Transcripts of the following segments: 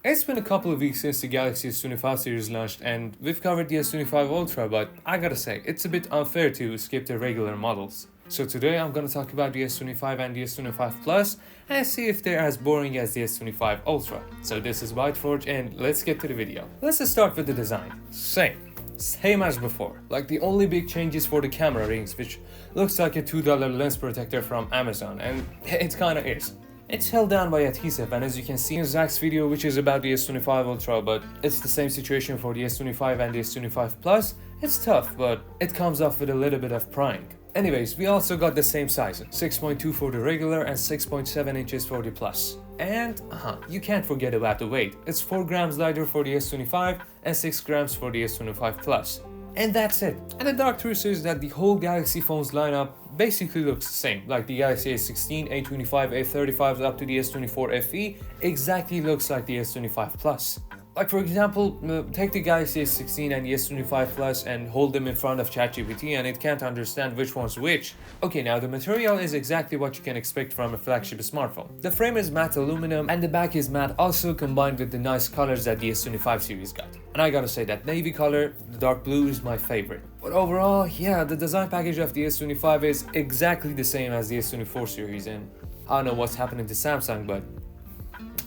It's been a couple of weeks since the Galaxy S25 series launched and we've covered the S25 Ultra, but I gotta say, it's a bit unfair to skip the regular models. So today I'm gonna talk about the S25 and the S25 Plus and see if they're as boring as the S25 Ultra. So this is Whiteforge and let's get to the video. Let's just start with the design. Same as before, like the only big change is for the camera rings, which looks like a $2 lens protector from Amazon, and it kinda is. It's held down by adhesive, and as you can see in Zach's video, which is about the S25 Ultra, but it's the same situation for the S25 and the S25 Plus. It's tough, but it comes off with a little bit of prying. Anyways, we also got the same sizes, 6.2 for the regular and 6.7 inches for the Plus. And you can't forget about the weight. It's 4 grams lighter for the S25 and 6 grams for the S25 Plus. And that's it. And the dark truth is that the whole Galaxy phones lineup basically looks the same, like the Galaxy S16, A25, A35 up to the S24 FE exactly looks like the S25 Plus. Like for example, take the Galaxy S16 and the S25 Plus and hold them in front of ChatGPT and it can't understand which one's which. Okay, now the material is exactly what you can expect from a flagship smartphone. The frame is matte aluminum and the back is matte, also combined with the nice colors that the S25 series got. And I gotta say that navy color, the dark blue, is my favorite. But overall, yeah, the design package of the S25 is exactly the same as the S24 series, and I don't know what's happening to Samsung, but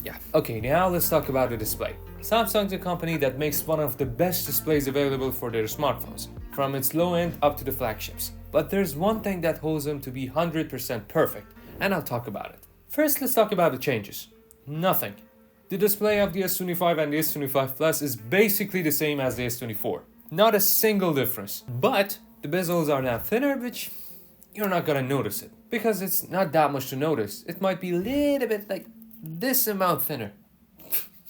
yeah. Okay, now let's talk about the display. Samsung's a company that makes one of the best displays available for their smartphones, from its low end up to the flagships. But there's one thing that holds them to be 100% perfect, and I'll talk about it. First, let's talk about the changes. Nothing. The display of the S25 and the S25 Plus is basically the same as the S24. Not a single difference. But the bezels are now thinner, which you're not gonna notice it, because it's not that much to notice. It might be a little bit like this amount thinner.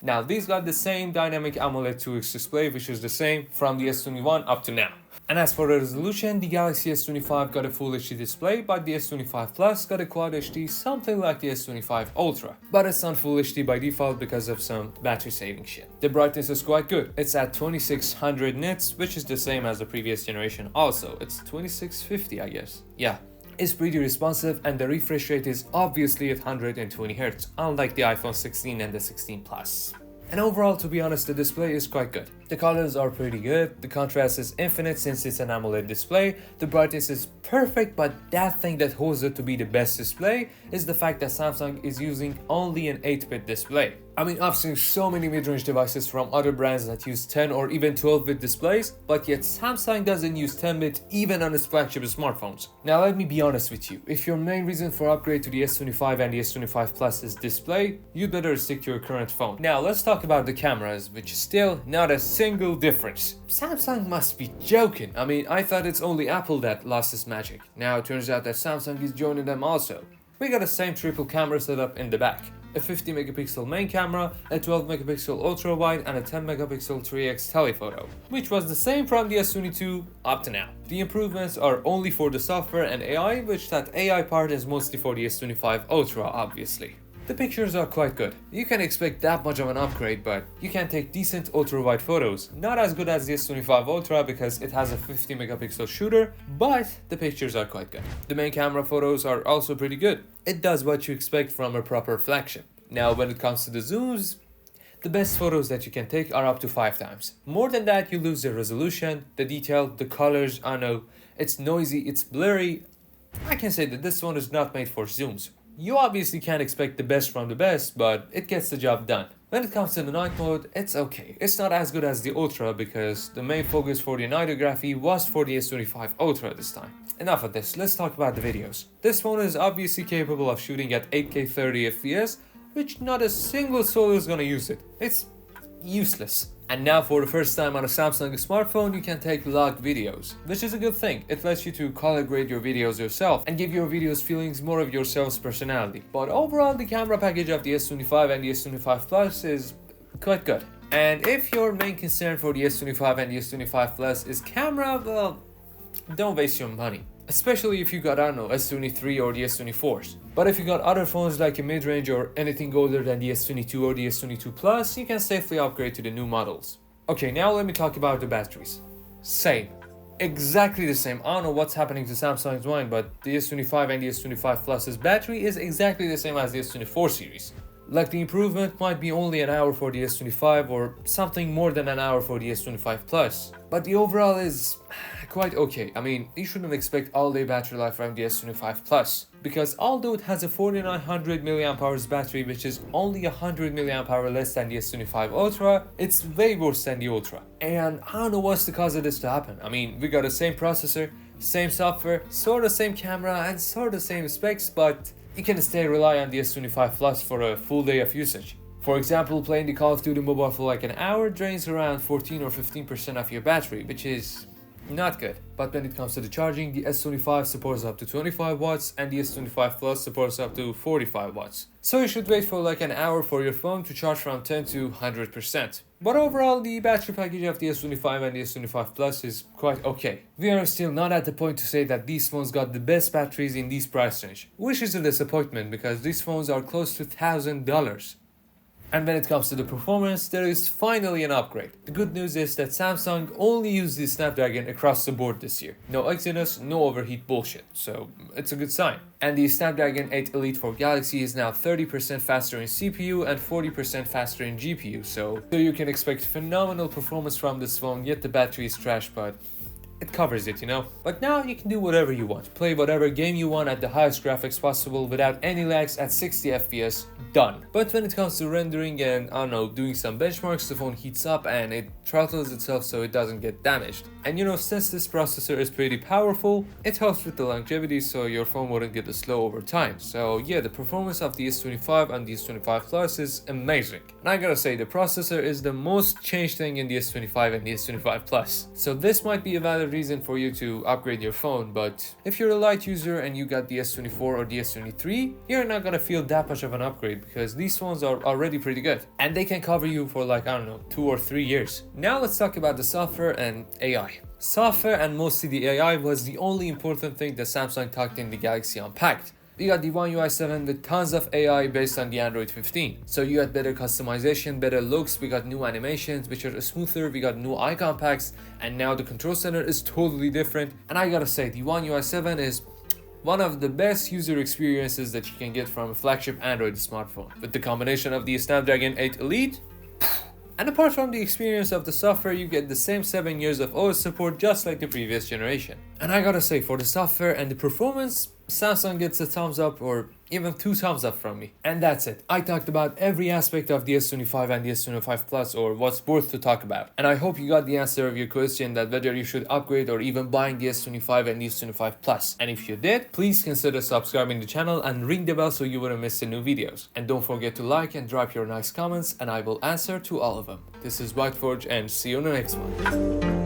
Now, these got the same dynamic AMOLED 2X display, which is the same from the S21 up to now. And as for the resolution, the Galaxy S25 got a Full HD display, but the S25 Plus got a Quad HD, something like the S25 Ultra. But it's on Full HD by default because of some battery saving shit. The brightness is quite good. It's at 2600 nits, which is the same as the previous generation also. It's 2650, I guess. Yeah. It's pretty responsive and the refresh rate is obviously at 120Hz, unlike the iPhone 16 and the 16 Plus. And overall, to be honest, the display is quite good. The colors are pretty good, the contrast is infinite since it's an AMOLED display, the brightness is perfect, but that thing that holds it to be the best display is the fact that Samsung is using only an 8-bit display. I mean, I've seen so many mid-range devices from other brands that use 10 or even 12-bit displays, but yet Samsung doesn't use 10-bit even on its flagship smartphones. Now let me be honest with you, if your main reason for upgrade to the S25 and the S25 Plus is display, you'd better stick to your current phone. Now let's talk about the cameras, which is still not a single difference. Samsung must be joking. I mean, I thought it's only Apple that lost its magic. Now it turns out that Samsung is joining them also. We got the same triple camera setup in the back. A 50 megapixel main camera, a 12 megapixel ultra wide and a 10 megapixel 3x telephoto, which was the same from the S22 up to now. The improvements are only for the software and AI, which that AI part is mostly for the S25 Ultra obviously. The pictures are quite good. You can expect that much of an upgrade, but you can take decent ultra-wide photos. Not as good as the S25 Ultra because it has a 50 megapixel shooter, but the pictures are quite good. The main camera photos are also pretty good. It does what you expect from a proper flagship. Now when it comes to the zooms, the best photos that you can take are up to 5 times. More than that, you lose the resolution, the detail, the colors. I know, it's noisy, it's blurry. I can say that this one is not made for zooms. You obviously can't expect the best from the best, but it gets the job done. When it comes to the night mode, it's okay. It's not as good as the Ultra because the main focus for the nightography was for the S25 Ultra this time. Enough of this, let's talk about the videos. This phone is obviously capable of shooting at 8K 30 FPS, which not a single soul is gonna use it. It's useless. And now for the first time on a Samsung smartphone, you can take vlog videos, which is a good thing. It lets you to color grade your videos yourself and give your videos feelings more of yourself's personality. But overall, the camera package of the S25 and the S25 Plus is quite good. And if your main concern for the S25 and the S25 Plus is camera, well, don't waste your money. Especially if you got, I don't know, S23 or the S24s. But if you got other phones like a mid-range or anything older than the S22 or the S22 Plus, you can safely upgrade to the new models. Okay, now let me talk about the batteries. Same. Exactly the same. I don't know what's happening to Samsung's mind, but the S25 and the S25 Plus's battery is exactly the same as the S24 series. Like the improvement might be only an hour for the S25 or something more than an hour for the S25 Plus. But the overall is quite okay. I mean, you shouldn't expect all-day battery life from the S25 Plus, because although it has a 4900 mAh battery, which is only 100 mAh less than the S25 Ultra, it's way worse than the Ultra. And I don't know what's the cause of this to happen. I mean, we got the same processor, same software, sort of same camera, and sort of same specs, but you can still rely on the S25 Plus for a full day of usage. For example, playing the Call of Duty mobile for like an hour drains around 14 or 15% of your battery, which is not good. But when it comes to the charging, the S25 supports up to 25 watts and the S25 Plus supports up to 45 watts. So you should wait for like an hour for your phone to charge from 10 to 100%. But overall, the battery package of the S25 and the S25 Plus is quite okay. We are still not at the point to say that these phones got the best batteries in this price range, which is a disappointment because these phones are close to $1,000. And when it comes to the performance, there is finally an upgrade. The good news is that Samsung only used the Snapdragon across the board this year. No Exynos, no overheat bullshit, so it's a good sign. And the Snapdragon 8 Elite for Galaxy is now 30% faster in CPU and 40% faster in GPU, so you can expect phenomenal performance from this phone, yet the battery is trash, but it covers it, you know? But now you can do whatever you want. Play whatever game you want at the highest graphics possible without any lags at 60 FPS, done. But when it comes to rendering and, I don't know, doing some benchmarks, the phone heats up and it throttles itself so it doesn't get damaged. And you know, since this processor is pretty powerful, it helps with the longevity so your phone wouldn't get slow over time. So yeah, the performance of the S25 and the S25 Plus is amazing. And I gotta say, the processor is the most changed thing in the S25 and the S25 Plus. So this might be a valid reason for you to upgrade your phone, but if you're a light user and you got the S24 or the S23, you're not gonna feel that much of an upgrade because these phones are already pretty good and they can cover you for like, I don't know, 2 or 3 years. Now let's talk about the software and AI. Software and mostly the AI was the only important thing that Samsung talked in the Galaxy Unpacked. We got the One UI 7 with tons of AI based on the Android 15. So you got better customization, better looks, we got new animations which are smoother, we got new icon packs, and now the control center is totally different. And I gotta say, the One UI 7 is one of the best user experiences that you can get from a flagship Android smartphone. With the combination of the Snapdragon 8 Elite, and apart from the experience of the software, you get the same 7 years of OS support just like the previous generation. And I gotta say, for the software and the performance, Samsung gets a thumbs up or even 2 thumbs up from me. And that's it. I talked about every aspect of the S25 and the S25 Plus, or what's worth to talk about. And I hope you got the answer of your question that whether you should upgrade or even buying the S25 and the S25 Plus. And if you did, please consider subscribing to the channel and ring the bell so you wouldn't miss the new videos. And don't forget to like and drop your nice comments and I will answer to all of them. This is Whiteforge and see you in the next one.